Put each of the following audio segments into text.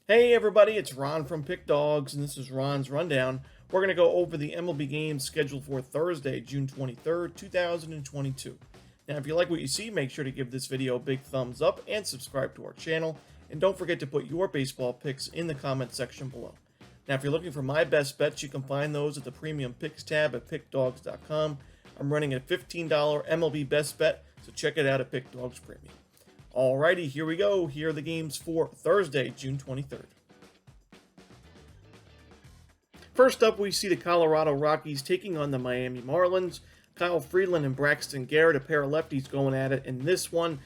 Hey everybody, it's Ron from Pick Dawgz, and this is Ron's Rundown. We're going to go over the MLB games scheduled for Thursday, June 23rd, 2022. Now, if you like what you see, make sure to give this video a big thumbs up and subscribe to our channel. And don't forget to put your baseball picks in the comment section below. Now, if you're looking for my best bets, you can find those at the Premium Picks tab at pickdawgz.com. I'm running a $15 MLB best bet, so check it out at Pick Dawgz Premium. Alrighty, here we go. Here are the games for Thursday, June 23rd. First up, we see the Colorado Rockies taking on the Miami Marlins. Kyle Freeland and Braxton Garrett, a pair of lefties, going at it in this one.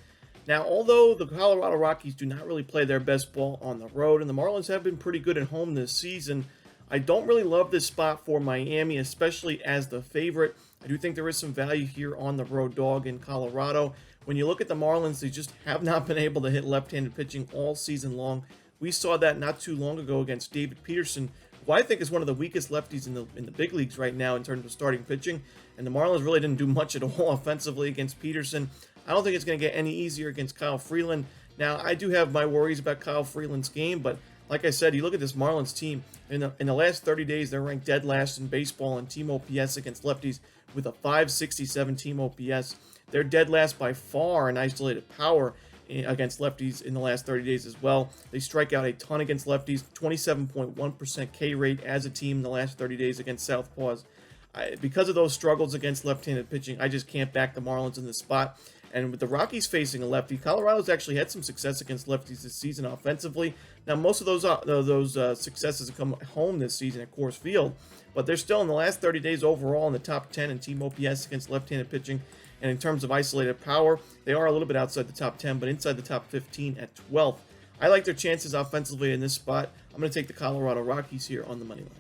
Now, although the Colorado Rockies do not really play their best ball on the road, and the Marlins have been pretty good at home this season, I don't really love this spot for Miami, especially as the favorite. I do think there is some value here on the road dog in Colorado. When you look at the Marlins, they just have not been able to hit left-handed pitching all season long. We saw that not too long ago against David Peterson, who I think is one of the weakest lefties in the big leagues right now in terms of starting pitching. And the Marlins really didn't do much at all offensively against Peterson. I don't think it's going to get any easier against Kyle Freeland. Now, I do have my worries about Kyle Freeland's game, but like I said, you look at this Marlins team, in the last 30 days, they're ranked dead last in baseball in team OPS against lefties with a 567 team OPS. They're dead last by far in isolated power against lefties in the last 30 days as well. They strike out a ton against lefties, 27.1% K rate as a team in the last 30 days against southpaws. Because of those struggles against left-handed pitching, I just can't back the Marlins in this spot. And with the Rockies facing a lefty, Colorado's actually had some success against lefties this season offensively. Now, most of those successes have come home this season at Coors Field, but they're still in the last 30 days overall in the top 10 in team OPS against left-handed pitching. And in terms of isolated power, they are a little bit outside the top 10, but inside the top 15 at 12th. I like their chances offensively in this spot. I'm going to take the Colorado Rockies here on the money line.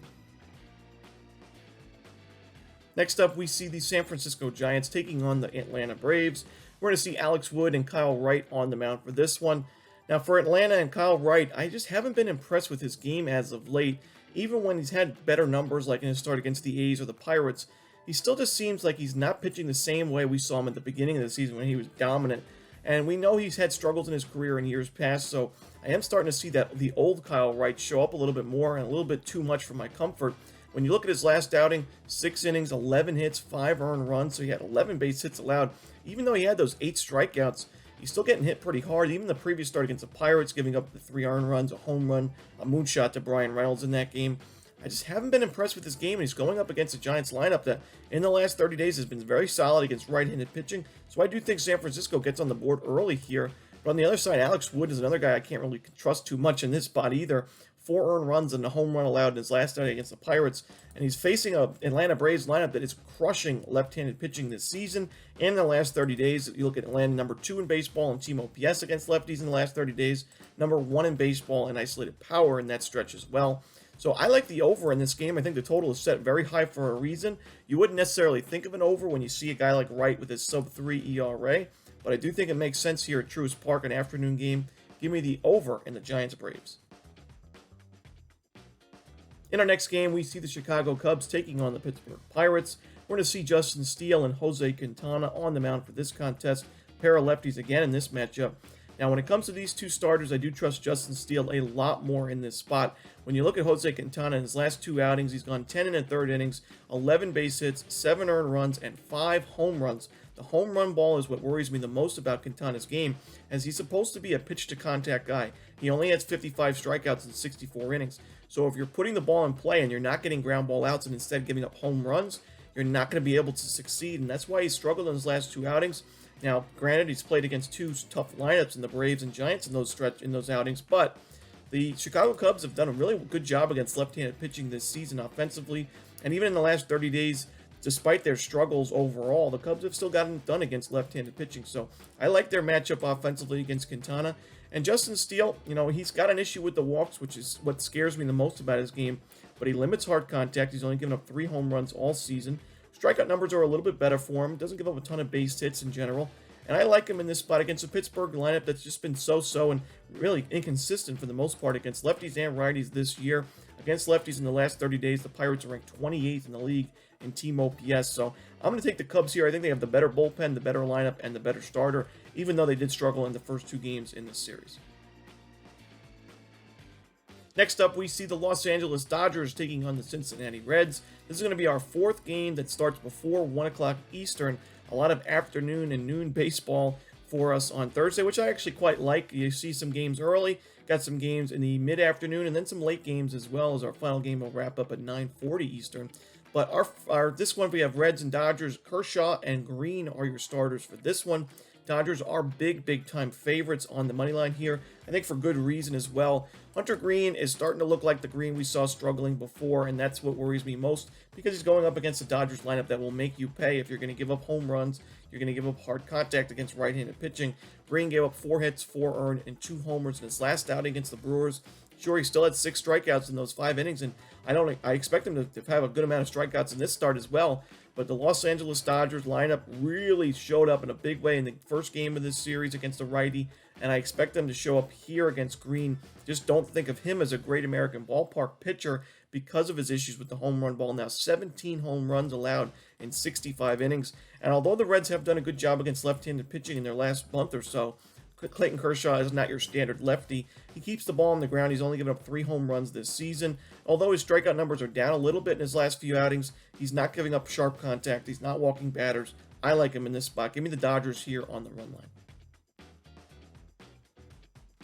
Next up, we see the San Francisco Giants taking on the Atlanta Braves. We're going to see Alex Wood and Kyle Wright on the mound for this one. Now, for Atlanta and Kyle Wright, I just haven't been impressed with his game as of late. Even when he's had better numbers, like in his start against the A's or the Pirates, he still just seems like he's not pitching the same way we saw him at the beginning of the season when he was dominant. And we know he's had struggles in his career in years past, so I am starting to see that the old Kyle Wright show up a little bit more and a little bit too much for my comfort. When you look at his last outing, 6 innings, 11 hits, 5 earned runs, so he had 11 base hits allowed. Even though he had those 8 strikeouts, he's still getting hit pretty hard. Even the previous start against the Pirates, giving up the 3 earned runs, a home run, a moonshot to Brian Reynolds in that game. I just haven't been impressed with this game, and he's going up against a Giants lineup that in the last 30 days has been very solid against right-handed pitching. So I do think San Francisco gets on the board early here. But on the other side, Alex Wood is another guy I can't really trust too much in this spot either. 4 earned runs and a home run allowed in his last outing against the Pirates. And he's facing a Atlanta Braves lineup that is crushing left-handed pitching this season. And in the last 30 days, you look at Atlanta, number 2 in baseball in team OPS against lefties in the last 30 days. Number 1 in baseball in isolated power in that stretch as well. So I like the over in this game. I think the total is set very high for a reason. You wouldn't necessarily think of an over when you see a guy like Wright with his sub-3 ERA. But I do think it makes sense here at Truist Park, an afternoon game. Give me the over in the Giants-Braves. In our next game, we see the Chicago Cubs taking on the Pittsburgh Pirates. We're going to see Justin Steele and Jose Quintana on the mound for this contest. Pair of lefties again in this matchup. Now, when it comes to these two starters, I do trust Justin Steele a lot more in this spot. When you look at Jose Quintana in his last 2 outings, he's gone 10 1/3 innings, 11 base hits, 7 earned runs, and 5 home runs. The home run ball is what worries me the most about Quintana's game, as he's supposed to be a pitch-to-contact guy. He only has 55 strikeouts in 64 innings. So if you're putting the ball in play and you're not getting ground ball outs and instead giving up home runs, you're not going to be able to succeed, and that's why he struggled in his last 2 outings. Now, granted, he's played against 2 tough lineups in the Braves and Giants in those outings, but the Chicago Cubs have done a really good job against left-handed pitching this season offensively, and even in the last 30 days, despite their struggles overall, the Cubs have still gotten it done against left-handed pitching. So I like their matchup offensively against Quintana. And Justin Steele, he's got an issue with the walks, which is what scares me the most about his game, but he limits hard contact. He's only given up 3 home runs all season. Strikeout numbers are a little bit better for him. Doesn't give up a ton of base hits in general. And I like him in this spot against a Pittsburgh lineup that's just been so-so and really inconsistent for the most part against lefties and righties this year. Against lefties in the last 30 days, the Pirates are ranked 28th in the league in team OPS. So I'm going to take the Cubs here. I think they have the better bullpen, the better lineup, and the better starter, even though they did struggle in the first 2 games in this series. Next up, we see the Los Angeles Dodgers taking on the Cincinnati Reds. This is going to be our fourth game that starts before 1 o'clock Eastern. A lot of afternoon and noon baseball for us on Thursday, which I actually quite like. You see some games early, got some games in the mid-afternoon, and then some late games as well, as our final game will wrap up at 9:40 Eastern. But this one, we have Reds and Dodgers. Kershaw and Green are your starters for this one. Dodgers are big time favorites on the money line here. I think for good reason as well. Hunter Green is starting to look like the Green we saw struggling before, and that's what worries me most, because he's going up against the Dodgers lineup that will make you pay if you're going to give up home runs. You're going to give up hard contact against right-handed pitching. Green gave up 4 hits, 4 earned, and 2 homers in his last outing against the Brewers. Sure, he still had 6 strikeouts in those 5 innings, and I expect him to have a good amount of strikeouts in this start as well. But the Los Angeles Dodgers lineup really showed up in a big way in the first game of this series against a righty, and I expect them to show up here against Green. Just don't think of him as a great American ballpark pitcher because of his issues with the home run ball. Now 17 home runs allowed in 65 innings. And although the Reds have done a good job against left-handed pitching in their last month or so, Clayton Kershaw is not your standard lefty. He keeps the ball on the ground. He's only given up 3 home runs this season. Although his strikeout numbers are down a little bit in his last few outings, he's not giving up sharp contact. He's not walking batters. I like him in this spot. Give me the Dodgers here on the run line.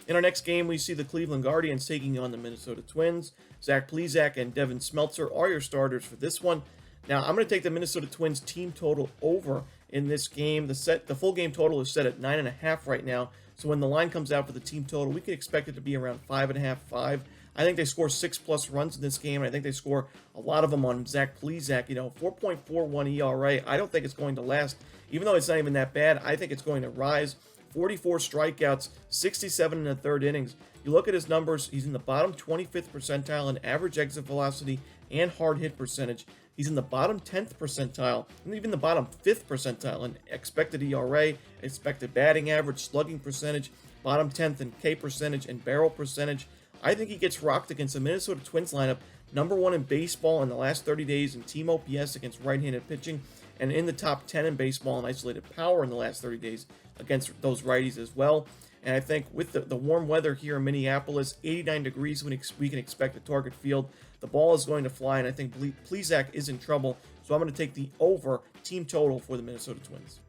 In our next game, we see the Cleveland Guardians taking on the Minnesota Twins. Zach Plesac and Devin Smeltzer are your starters for this one. Now, I'm going to take the Minnesota Twins team total over in this game. The full game total is set at 9.5 right now. So when the line comes out for the team total, we can expect it to be around 5.5, 5. I think they score 6+ runs in this game, and I think they score a lot of them on Zach Plesac. 4.41 ERA. I don't think it's going to last. Even though it's not even that bad, I think it's going to rise. 44 strikeouts, 67 in the third innings. You look at his numbers, he's in the bottom 25th percentile in average exit velocity and hard hit percentage. He's in the bottom 10th percentile and even the bottom 5th percentile in expected ERA, expected batting average, slugging percentage, bottom 10th in K percentage and barrel percentage. I think he gets rocked against the Minnesota Twins lineup, number 1 in baseball in the last 30 days in team OPS against right-handed pitching, and in the top 10 in baseball in isolated power in the last 30 days against those righties as well. And I think with the warm weather here in Minneapolis, 89 degrees, we can expect a target field. The ball is going to fly, and I think Plesac is in trouble. So I'm going to take the over team total for the Minnesota Twins.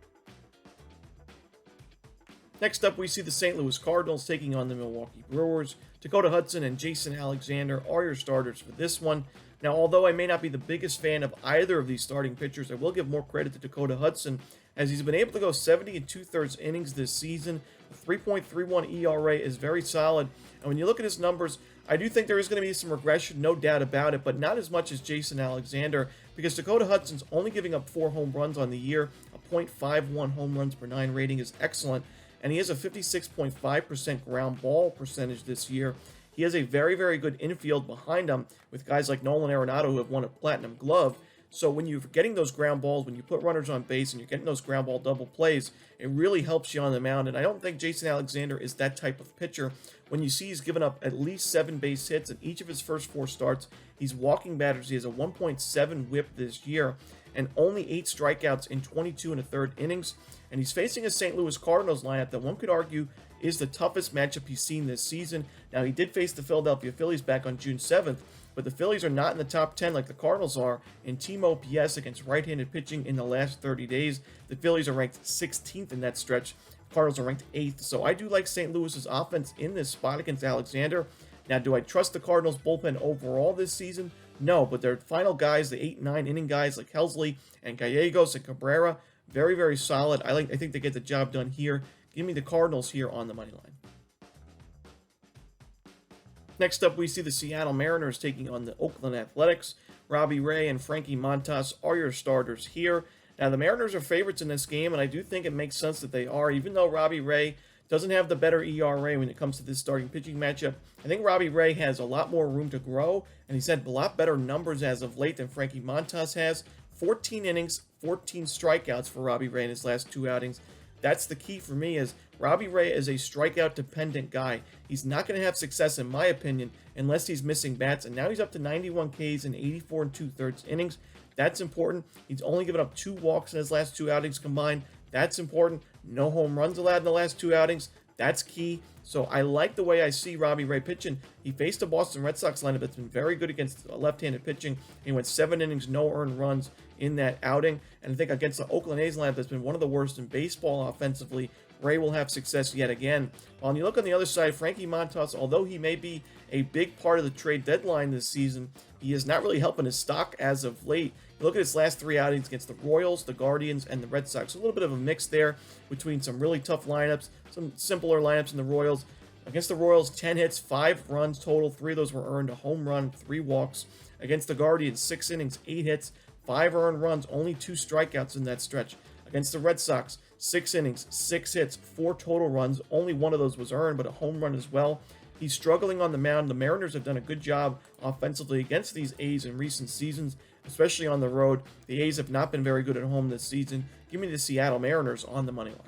Next up, we see the St. Louis Cardinals taking on the Milwaukee Brewers. Dakota Hudson and Jason Alexander are your starters for this one. Now, although I may not be the biggest fan of either of these starting pitchers, I will give more credit to Dakota Hudson, as he's been able to go 70 2/3 innings this season. A 3.31 ERA is very solid. And when you look at his numbers, I do think there is going to be some regression, no doubt about it, but not as much as Jason Alexander, because Dakota Hudson's only giving up 4 home runs on the year. A .51 home runs per 9 rating is excellent, and he has a 56.5% ground ball percentage this year. He has a very good infield behind him with guys like Nolan Arenado, who have won a Platinum Glove. So when you're getting those ground balls, when you put runners on base and you're getting those ground ball double plays, it really helps you on the mound. And I don't think Jason Alexander is that type of pitcher. When you see he's given up at least 7 base hits in each of his first 4 starts, he's walking batters. He has a 1.7 whip this year and only 8 strikeouts in 22 1/3 innings. And he's facing a St. Louis Cardinals lineup that one could argue is the toughest matchup he's seen this season. Now, he did face the Philadelphia Phillies back on June 7th, but the Phillies are not in the top 10 like the Cardinals are in team OPS against right-handed pitching in the last 30 days. The Phillies are ranked 16th in that stretch. The Cardinals are ranked 8th. So I do like St. Louis's offense in this spot against Alexander. Now, do I trust the Cardinals bullpen overall this season? No, but their final guys, the 8 and 9 inning guys like Helsley and Gallegos and Cabrera, very solid. I think they get the job done here. Give me the Cardinals here on the money line. Next up, we see the Seattle Mariners taking on the Oakland Athletics. Robbie Ray and Frankie Montas are your starters here. Now, the Mariners are favorites in this game, and I do think it makes sense that they are, even though Robbie Ray doesn't have the better ERA when it comes to this starting pitching matchup. I think Robbie Ray has a lot more room to grow, and he's had a lot better numbers as of late than Frankie Montas has. 14 innings, 14 strikeouts for Robbie Ray in his last 2 outings. That's the key for me, is Robbie Ray is a strikeout-dependent guy. He's not going to have success, in my opinion, unless he's missing bats. And now he's up to 91 Ks in 84 2/3 innings. That's important. He's only given up 2 walks in his last 2 outings combined. That's important. No home runs allowed in the last 2 outings. That's key. So I like the way I see Robbie Ray pitching. He faced a Boston Red Sox lineup that's been very good against left-handed pitching. He went 7 innings, no earned runs in that outing. And I think against the Oakland A's lineup that's been one of the worst in baseball offensively, Ray will have success yet again. When you look on the other side, Frankie Montas, although he may be a big part of the trade deadline this season, he is not really helping his stock as of late. You look at his last 3 outings against the Royals, the Guardians, and the Red Sox. A little bit of a mix there between some really tough lineups, some simpler lineups in the Royals. Against the Royals, 10 hits, 5 runs total. 3 of those were earned, a home run, 3 walks. Against the Guardians, 6 innings, 8 hits, 5 earned runs, only 2 strikeouts in that stretch. Against the Red Sox, 6 innings, 6 hits, 4 total runs. Only 1 of those was earned, but a home run as well. He's struggling on the mound. The Mariners have done a good job offensively against these A's in recent seasons, especially on the road. The A's have not been very good at home this season. Give me the Seattle Mariners on the money line.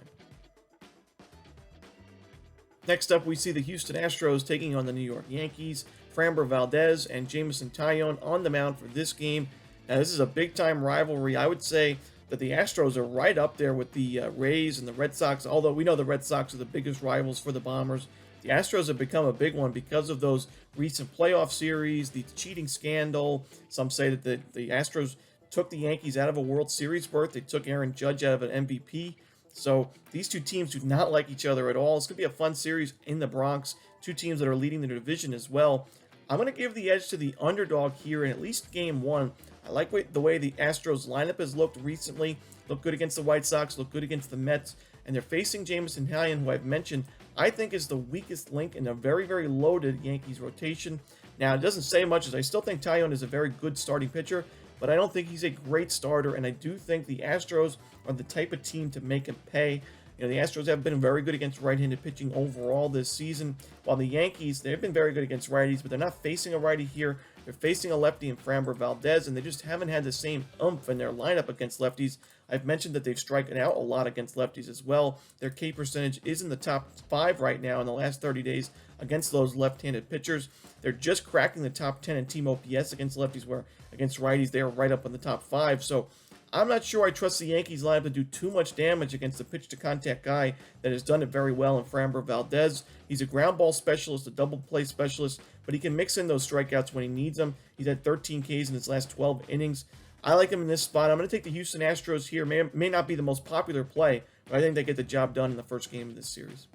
Next up, we see the Houston Astros taking on the New York Yankees. Framber Valdez and Jameson Taillon on the mound for this game. Now, this is a big-time rivalry. I would say that the Astros are right up there with the Rays and the Red Sox, although we know the Red Sox are the biggest rivals for the Bombers. The Astros have become a big one because of those recent playoff series, the cheating scandal. Some say that the Astros took the Yankees out of a World Series berth. They took Aaron Judge out of an MVP. So these two teams do not like each other at all. It's going to be a fun series in the Bronx. Two teams that are leading the division as well. I'm going to give the edge to the underdog here in at least game 1. I like the way the Astros lineup has looked recently. Looked good against the White Sox, looked good against the Mets. And they're facing Jameson Taillon, who I've mentioned, I think is the weakest link in a very, very loaded Yankees rotation. Now, it doesn't say much, as I still think Taillon is a very good starting pitcher, but I don't think he's a great starter, and I do think the Astros are the type of team to make him pay. You know, the Astros have been very good against right-handed pitching overall this season, while the Yankees, they've been very good against righties, but they're not facing a righty here. They're facing a lefty in Framber Valdez, and they just haven't had the same oomph in their lineup against lefties. I've mentioned that they've striken out a lot against lefties as well. Their K percentage is in the top 5 right now in the last 30 days against those left-handed pitchers. They're just cracking the top 10 in team OPS against lefties, where against righties they are right up in the top 5. So I'm not sure I trust the Yankees lineup to do too much damage against a pitch-to-contact guy that has done it very well in Framber Valdez. He's a ground ball specialist, a double play specialist, but he can mix in those strikeouts when he needs them. He's had 13 Ks in his last 12 innings. I like him in this spot. I'm going to take the Houston Astros here. May not be the most popular play, but I think they get the job done in the first game of this series.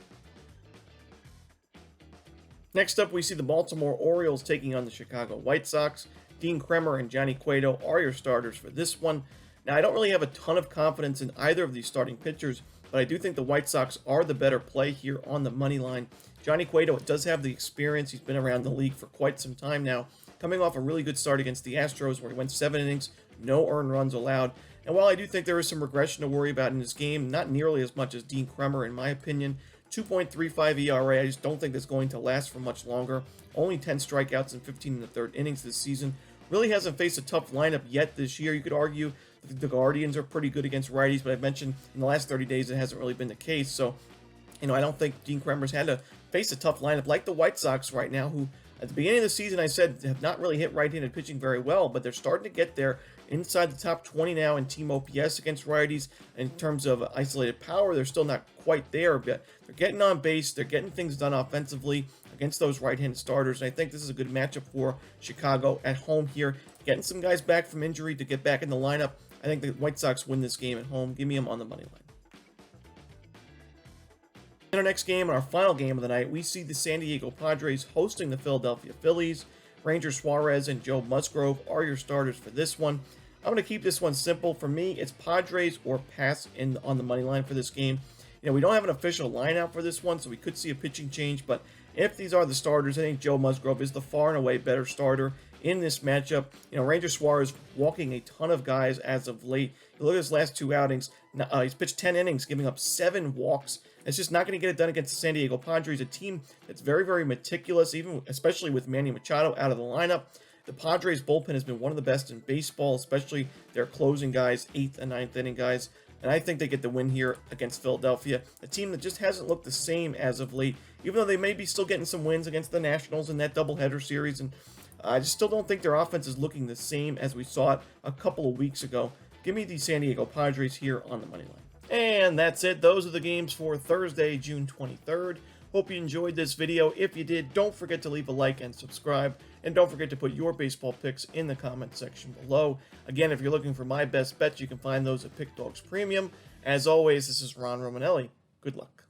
Next up, we see the Baltimore Orioles taking on the Chicago White Sox. Dean Kremer and Johnny Cueto are your starters for this one. Now, I don't really have a ton of confidence in either of these starting pitchers, but I do think the White Sox are the better play here on the money line. Johnny Cueto does have the experience. He's been around the league for quite some time now, coming off a really good start against the Astros, where he went 7 innings, no earned runs allowed. And while I do think there is some regression to worry about in this game, not nearly as much as Dean Kremer, in my opinion. 2.35 ERA, I just don't think that's going to last for much longer. Only 10 strikeouts in 15 1/3 innings this season. Really hasn't faced a tough lineup yet this year. You could argue that the Guardians are pretty good against righties, but I've mentioned in the last 30 days it hasn't really been the case. So, I don't think Dean Kremer's had to face a tough lineup like the White Sox right now, who at the beginning of the season I said have not really hit right-handed pitching very well, but they're starting to get there inside the top 20 now in team OPS against righties. In terms of isolated power, they're still not quite there, but they're getting on base, they're getting things done offensively against those right-handed starters, and I think this is a good matchup for Chicago at home here. Getting some guys back from injury to get back in the lineup. I think the White Sox win this game at home. Give me them on the money line. In our next game, our final game of the night, we see the San Diego Padres hosting the Philadelphia Phillies. Ranger Suarez and Joe Musgrove are your starters for this one. I'm going to keep this one simple. For me, it's Padres or pass on the money line for this game. We don't have an official lineup for this one, so we could see a pitching change, but if these are the starters, I think Joe Musgrove is the far and away better starter in this matchup. Ranger Suarez walking a ton of guys as of late. You look at his last 2 outings. He's pitched 10 innings, giving up 7 walks. It's just not going to get it done against the San Diego Padres, a team that's very, very meticulous, especially with Manny Machado out of the lineup. The Padres bullpen has been one of the best in baseball, especially their closing guys, 8th and 9th inning guys. And I think they get the win here against Philadelphia, a team that just hasn't looked the same as of late, even though they may be still getting some wins against the Nationals in that doubleheader series. And I just still don't think their offense is looking the same as we saw it a couple of weeks ago. Give me the San Diego Padres here on the money line. And that's it. Those are the games for Thursday, June 23rd. Hope you enjoyed this video. If you did, don't forget to leave a like and subscribe. And don't forget to put your baseball picks in the comment section below. Again, if you're looking for my best bets, you can find those at Pickdawgz Premium. As always, this is Ron Romanelli. Good luck.